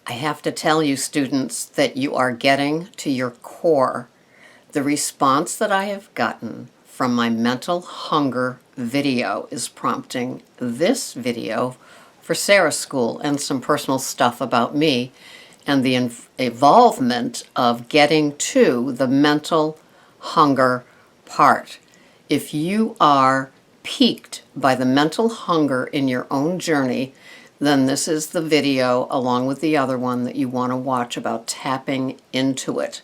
I have to tell you, students, that you are getting to your core. The response that I have gotten from my mental hunger video is prompting this video for Sarah's school and some personal stuff about me and the involvement of getting to the mental hunger part. If you are piqued by the mental hunger in your own journey, then this is the video along with the other one that you want to watch about tapping into it.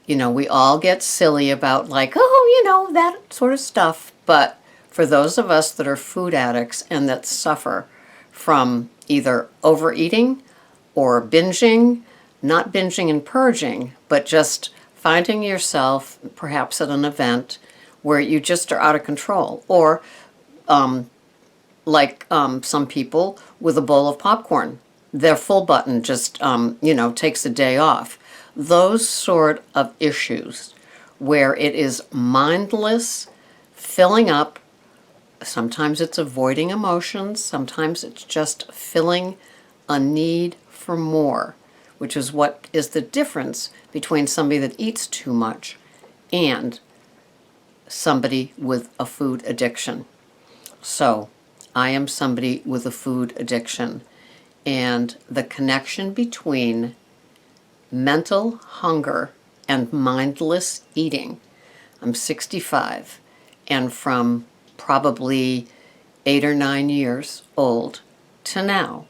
You know, we all get silly about like, oh, you know, that sort of stuff. But for those of us that are food addicts and that suffer from either overeating or binging, not binging and purging, but just finding yourself perhaps at an event where you just are out of control, or some people with a bowl of popcorn, their full button just, takes a day off. Those sort of issues where it is mindless filling up. Sometimes it's avoiding emotions. Sometimes it's just filling a need for more, which is what is the difference between somebody that eats too much and somebody with a food addiction. So I am somebody with a food addiction, and the connection between mental hunger and mindless eating. I'm 65, and from probably 8 or 9 years old to now,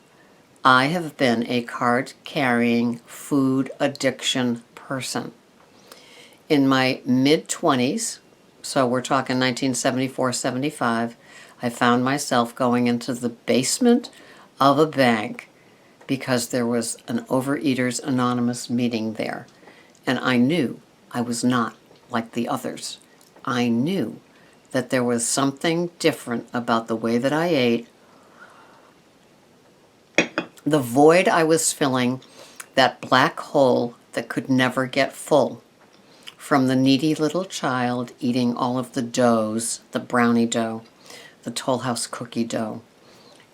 I have been a card-carrying food addiction person. In my mid-20s, so we're talking 1974, 75, I found myself going into the basement of a bank because there was an Overeaters Anonymous meeting there. And I knew I was not like the others. I knew that there was something different about the way that I ate, the void I was filling, that black hole that could never get full. From the needy little child eating all of the doughs, the brownie dough, the Toll House cookie dough,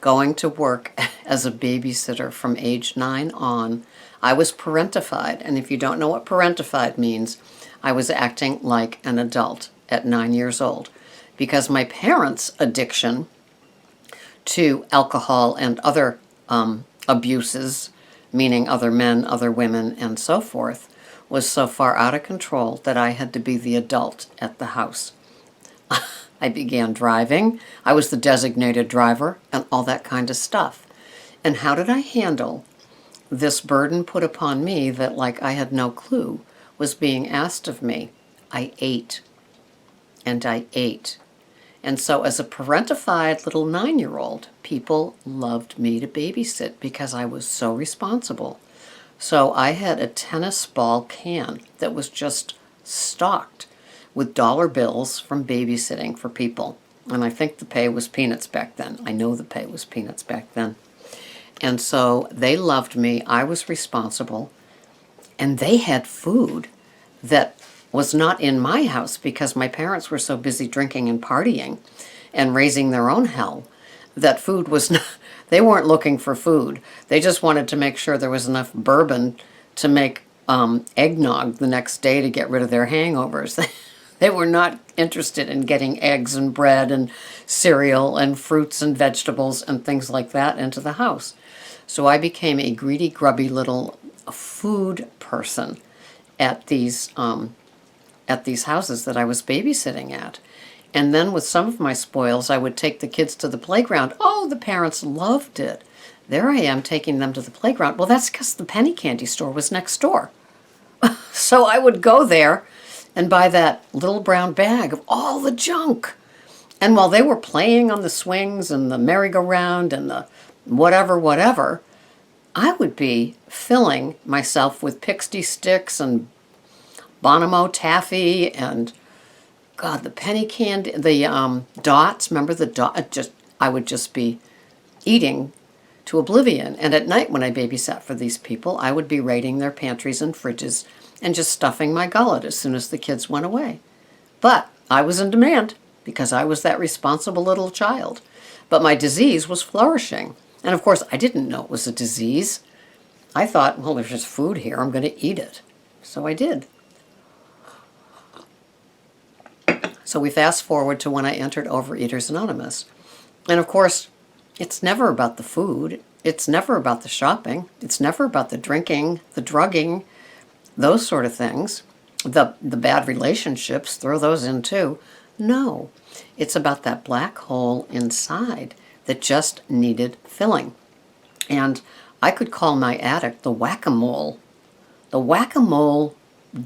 going to work as a babysitter from age 9 on. I was parentified, and if you don't know what parentified means, I was acting like an adult at 9 years old because my parents' addiction to alcohol and other abuses, meaning other men, other women, and so forth, was so far out of control that I had to be the adult at the house. I began driving. I was the designated driver and all that kind of stuff. And how did I handle this burden put upon me that, like, I had no clue was being asked of me? I ate. And I ate. And so as a parentified little 9-year-old, people loved me to babysit because I was so responsible. So I had a tennis ball can that was just stocked with dollar bills from babysitting for people. And I think the pay was peanuts back then. I know the pay was peanuts back then. And so they loved me. I was responsible. And they had food that was not in my house because my parents were so busy drinking and partying and raising their own hell that food was not, they weren't looking for food. They just wanted to make sure there was enough bourbon to make eggnog the next day to get rid of their hangovers. They were not interested in getting eggs and bread and cereal and fruits and vegetables and things like that into the house. So I became a greedy, grubby little food person at these houses that I was babysitting at. And then with some of my spoils, I would take the kids to the playground. Oh, the parents loved it. There I am taking them to the playground. Well, that's because the penny candy store was next door. So I would go there and buy that little brown bag of all the junk. And while they were playing on the swings and the merry-go-round and the whatever, I would be filling myself with Pixie Sticks and Bonamo Taffy and, God, the penny candy, the dots. Remember the dot? I would just be eating to oblivion. And at night when I babysat for these people, I would be raiding their pantries and fridges and just stuffing my gullet as soon as the kids went away. But I was in demand because I was that responsible little child. But my disease was flourishing. And of course, I didn't know it was a disease. I thought, well, there's just food here. I'm going to eat it. So I did. So we fast forward to when I entered Overeaters Anonymous. And of course, it's never about the food. It's never about the shopping. It's never about the drinking, the drugging, those sort of things. The bad relationships, throw those in too. No, it's about that black hole inside that just needed filling. And I could call my addict the whack-a-mole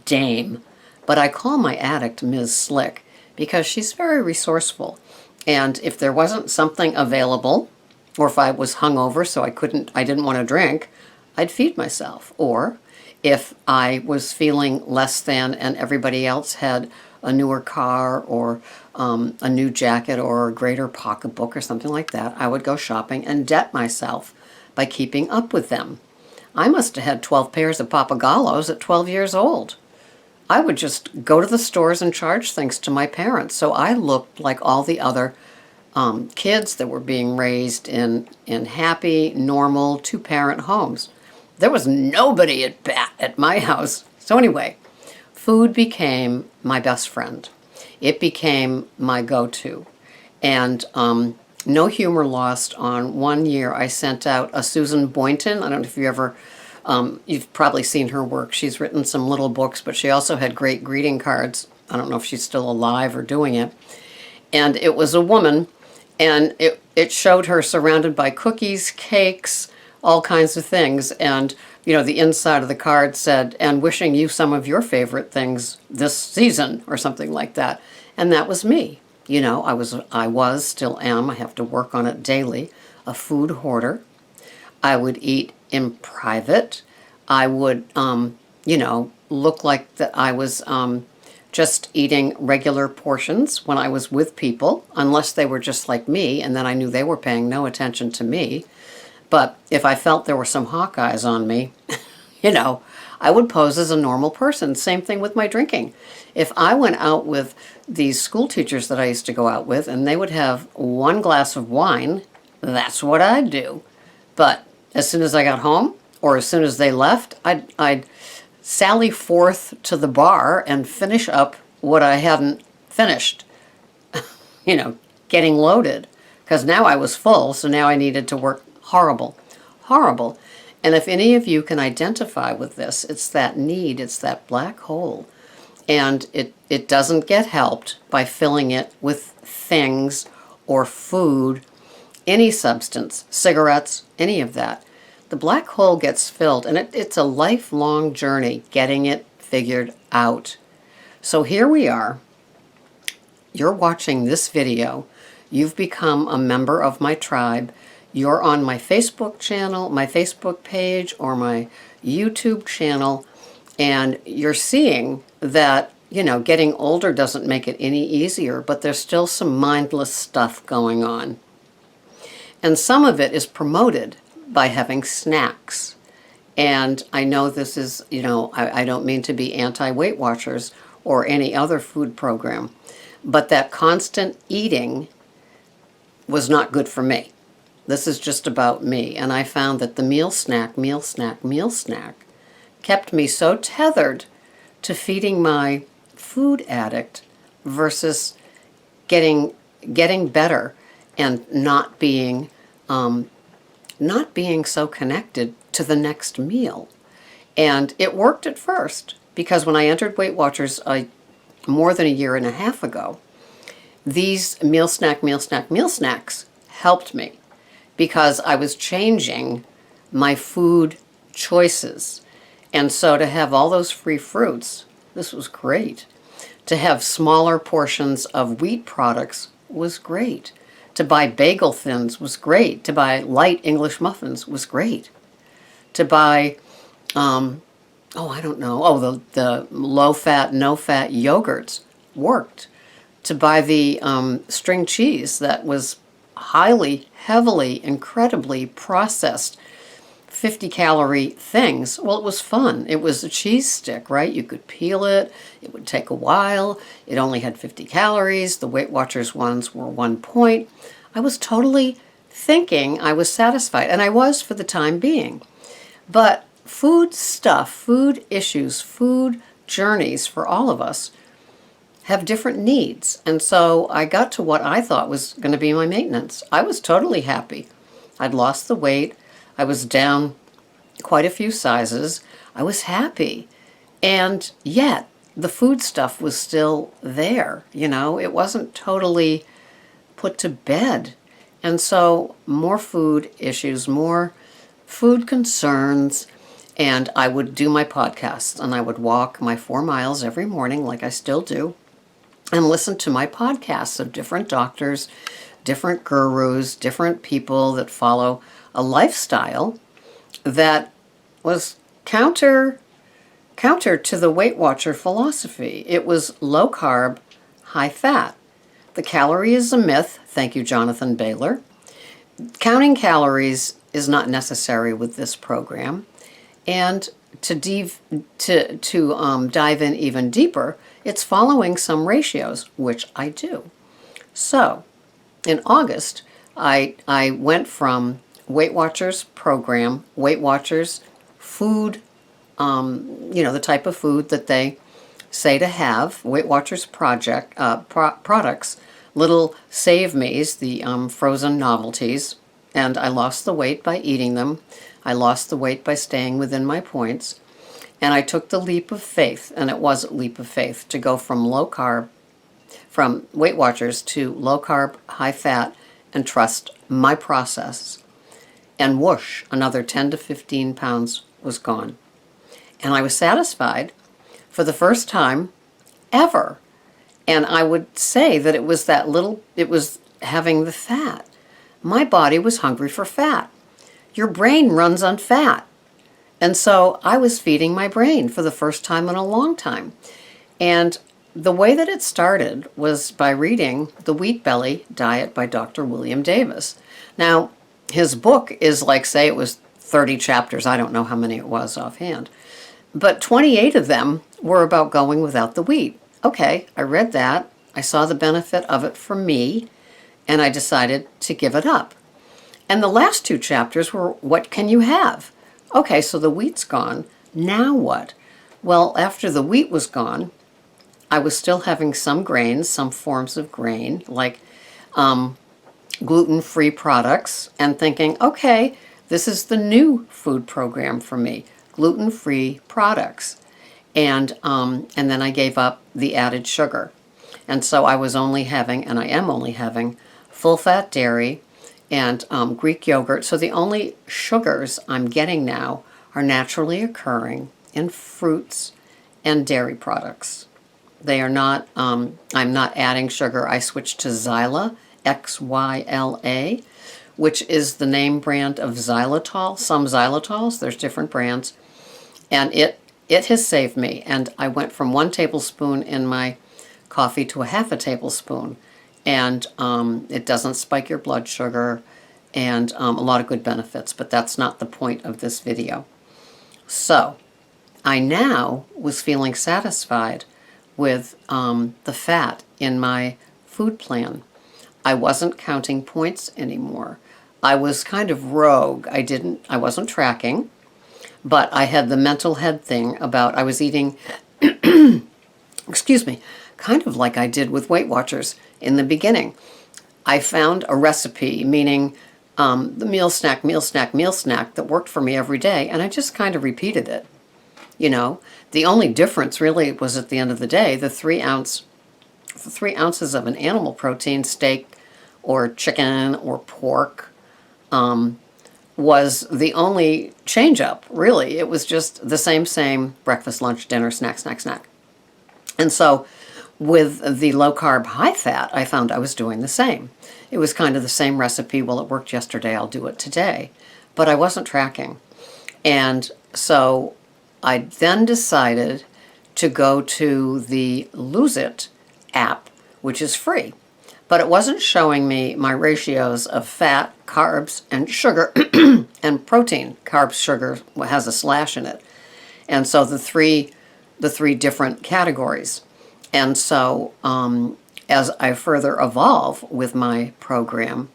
dame, but I call my addict Ms. Slick because she's very resourceful. And if there wasn't something available, or if I was hungover so I didn't want to drink, I'd feed myself. Or if I was feeling less than and everybody else had a newer car or a new jacket or a greater pocketbook or something like that, I would go shopping and debt myself by keeping up with them. I must have had 12 pairs of Papagallos at 12 years old. I would just go to the stores and charge things to my parents. So I looked like all the other kids that were being raised in happy, normal, two-parent homes. There was nobody at my house. So anyway, food became my best friend. It became my go-to. And no humor lost on one year I sent out a Susan Boynton. I don't know if you've probably seen her work. She's written some little books, but she also had great greeting cards. I don't know if she's still alive or doing it. And it was a woman, and it showed her surrounded by cookies, cakes, all kinds of things. And, the inside of the card said, and wishing you some of your favorite things this season, or something like that. And that was me. I was, still am, I have to work on it daily, a food hoarder. I would eat in private. I would, look like that I was just eating regular portions when I was with people, unless they were just like me, and then I knew they were paying no attention to me. But if I felt there were some hawk eyes on me, I would pose as a normal person. Same thing with my drinking. If I went out with these school teachers that I used to go out with, and they would have one glass of wine, that's what I'd do. But as soon as I got home, or as soon as they left, I'd sally forth to the bar and finish up what I hadn't finished, getting loaded. Because now I was full, so now I needed to work horrible. And if any of you can identify with this, it's that need, it's that black hole. And it doesn't get helped by filling it with things or food, any substance, cigarettes, any of that. The black hole gets filled, and it's a lifelong journey getting it figured out. So here we are. You're watching this video. You've become a member of my tribe. You're on my Facebook channel, my Facebook page, or my YouTube channel, and you're seeing that, getting older doesn't make it any easier, but there's still some mindless stuff going on. And some of it is promoted by having snacks. And I know this is, I don't mean to be anti-Weight Watchers or any other food program, but that constant eating was not good for me. This is just about me. And I found that the meal snack kept me so tethered to feeding my food addict versus getting better and not being so connected to the next meal. And it worked at first, because when I entered Weight Watchers more than a year and a half ago, these meal snacks helped me, because I was changing my food choices. And so to have all those free fruits, this was great. To have smaller portions of wheat products was great. To buy bagel thins was great. To buy light English muffins was great. To buy, the low-fat, no-fat yogurts worked. To buy the string cheese that was heavily, incredibly processed 50-calorie things. Well, it was fun. It was a cheese stick, right? You could peel it. It would take a while. It only had 50 calories. The Weight Watchers ones were 1 point. I was totally thinking I was satisfied, and I was for the time being. But food stuff, food issues, food journeys for all of us have different needs. And so I got to what I thought was going to be my maintenance. I was totally happy. I'd lost the weight. I was down quite a few sizes. I was happy. And yet the food stuff was still there. It wasn't totally put to bed. And so more food issues, more food concerns. And I would do my podcasts, and I would walk my 4 miles every morning, like I still do, and listen to my podcasts of different doctors, different gurus, different people that follow a lifestyle that was counter to the Weight Watcher philosophy. It was low carb, high fat. The calorie is a myth. Thank you, Jonathan Baylor. Counting calories is not necessary with this program. And to dive in even deeper, it's following some ratios, which I do. So, in August, I went from Weight Watchers program, Weight Watchers food, the type of food that they say to have, Weight Watchers products, little Save Me's, the frozen novelties, and I lost the weight by eating them. I lost the weight by staying within my points. And I took the leap of faith, and it was a leap of faith, to go from from Weight Watchers to low carb, high fat, and trust my process. And whoosh, another 10 to 15 pounds was gone. And I was satisfied for the first time ever. And I would say that it was having the fat. My body was hungry for fat. Your brain runs on fat. And so I was feeding my brain for the first time in a long time. And the way that it started was by reading The Wheat Belly Diet by Dr. William Davis. Now, his book is say it was 30 chapters. I don't know how many it was offhand. But 28 of them were about going without the wheat. Okay, I read that. I saw the benefit of it for me, and I decided to give it up. And the last 2 chapters were, what can you have? Okay, so the wheat's gone. Now what? Well, after the wheat was gone, I was still having some grains, some forms of grain, like gluten-free products, and thinking, okay, this is the new food program for me, gluten-free products. And then I gave up the added sugar. And so I was only having, and I am only having, full-fat dairy and Greek yogurt. So the only sugars I'm getting now are naturally occurring in fruits and dairy products. They are not, I'm not adding sugar. I switched to Xyla, Xyla, which is the name brand of xylitol. Some xylitols, there's different brands. And it has saved me. And I went from 1 tablespoon in my coffee to a half a tablespoon. And it doesn't spike your blood sugar, and a lot of good benefits. But that's not the point of this video. So I now was feeling satisfied with the fat in my food plan. I wasn't counting points anymore. I was kind of rogue. I wasn't tracking, but I had the mental head thing about I was eating, excuse me, kind of like I did with Weight Watchers in the beginning. I found a recipe, meaning the meal snack that worked for me every day, and I just kind of repeated it. The only difference really was at the end of the day, the 3 ounces of an animal protein, steak or chicken or pork, was the only change up, really. It was just the same breakfast, lunch, dinner, snack. And so with the low carb, high fat, I found I was doing the same. It was kind of the same recipe. Well, it worked yesterday, I'll do it today. But I wasn't tracking. And so I then decided to go to the Lose It app, which is free. But it wasn't showing me my ratios of fat, carbs, and sugar, and protein. Carbs, sugar has a slash in it. And so the three different categories. And so as I further evolve with my program,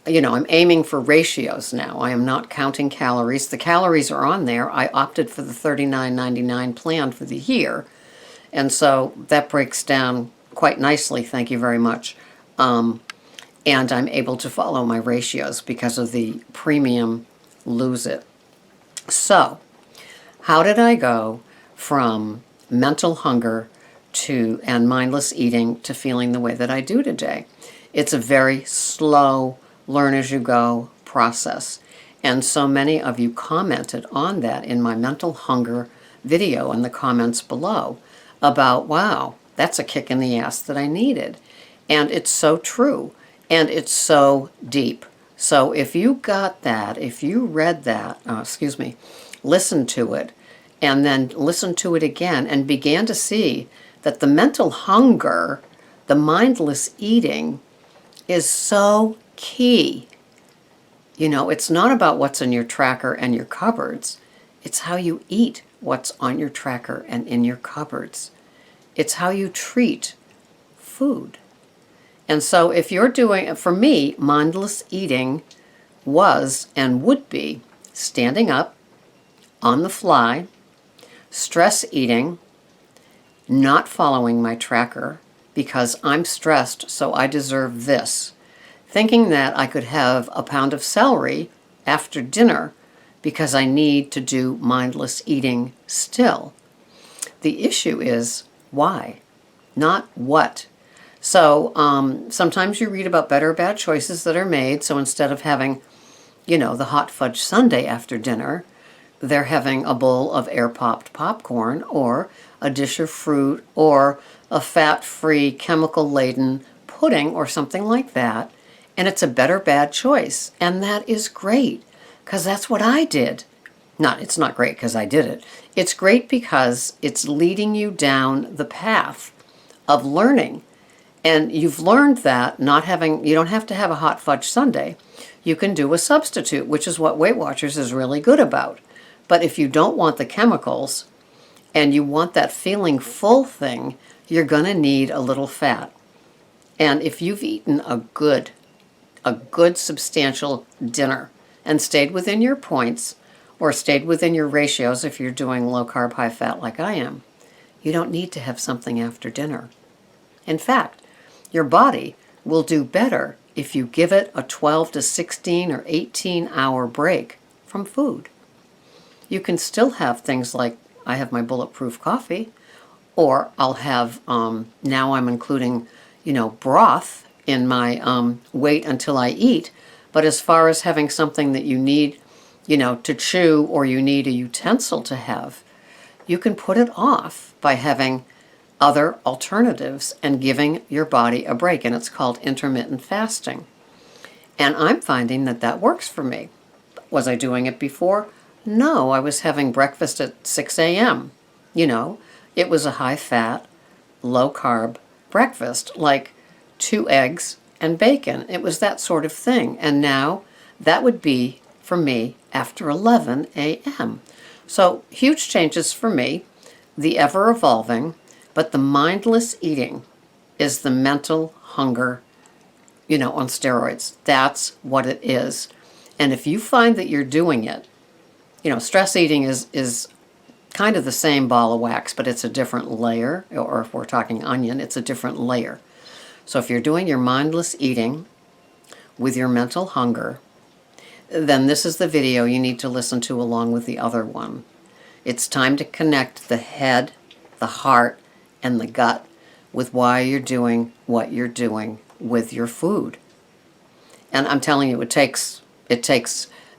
I'm aiming for ratios now. I am not counting calories. The calories are on there. I opted for the $39.99 plan for the year. And so that breaks down quite nicely, thank you very much. And I'm able to follow my ratios because of the premium Lose It. So, how did I go from mental hunger and mindless eating to feeling the way that I do today? It's a very slow, learn as you go process. And so many of you commented on that in my mental hunger video in the comments below about, wow, that's a kick in the ass that I needed. And it's so true. And it's so deep. So if you got that, if you read that, listened to it, and then listened to it again and began to see that the mental hunger, the mindless eating, is so key. It's not about what's in your tracker and your cupboards. It's how you eat what's on your tracker and in your cupboards. It's how you treat food. And so if you're doing, for me, mindless eating was and would be standing up, on the fly, stress eating, not following my tracker because I'm stressed, so I deserve this, thinking that I could have a pound of celery after dinner because I need to do mindless eating still. The issue is why, not what. So sometimes you read about better or bad choices that are made. So instead of having, the hot fudge sundae after dinner, they're having a bowl of air-popped popcorn or a dish of fruit or a fat-free, chemical-laden pudding or something like that. And it's a better bad choice. And that is great because that's what I did. It's not great because I did it. It's great because it's leading you down the path of learning. And you've learned that you don't have to have a hot fudge sundae. You can do a substitute, which is what Weight Watchers is really good about. But if you don't want the chemicals and you want that feeling full thing, you're going to need a little fat. And if you've eaten a good substantial dinner and stayed within your points or stayed within your ratios if you're doing low carb, high fat like I am, you don't need to have something after dinner. In fact, your body will do better if you give it a 12 to 16 or 18 hour break from food. You can still have things like I have my bulletproof coffee, or I'll have, now I'm including, broth in my wait until I eat. But as far as having something that you need, to chew or you need a utensil to have, you can put it off by having other alternatives and giving your body a break. And it's called intermittent fasting. And I'm finding that works for me. Was I doing it before? No, I was having breakfast at 6 a.m. It was a high-fat, low-carb breakfast, like 2 eggs and bacon. It was that sort of thing. And now that would be, for me, after 11 a.m. So huge changes for me, the ever-evolving, but the mindless eating is the mental hunger, on steroids. That's what it is. And if you find that you're doing it, stress eating is kind of the same ball of wax, but it's a different layer, or if we're talking onion, it's a different layer. So if you're doing your mindless eating with your mental hunger, then this is the video you need to listen to along with the other one. It's time to connect the head, the heart, and the gut with why you're doing what you're doing with your food. And I'm telling you, it takes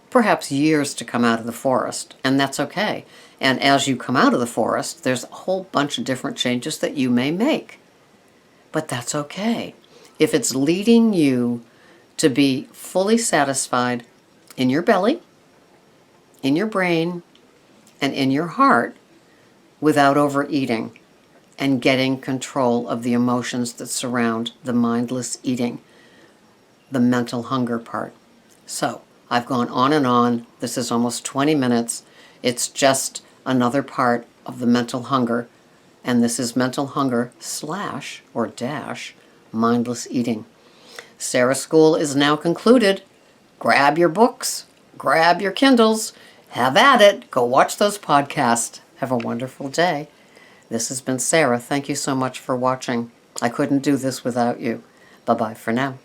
perhaps years to come out of the forest, and that's okay. And as you come out of the forest, there's a whole bunch of different changes that you may make. But that's okay. If it's leading you to be fully satisfied in your belly, in your brain, and in your heart without overeating and getting control of the emotions that surround the mindless eating, the mental hunger part. So, I've gone on and on. This is almost 20 minutes. It's just another part of the mental hunger. And this is mental hunger / mindless eating. Sarah's school is now concluded. grab your books, grab your Kindles, have at it. Go watch those podcasts. Have a wonderful day. This has been Sarah. Thank you so much for watching. I couldn't do this without you. Bye-bye for now.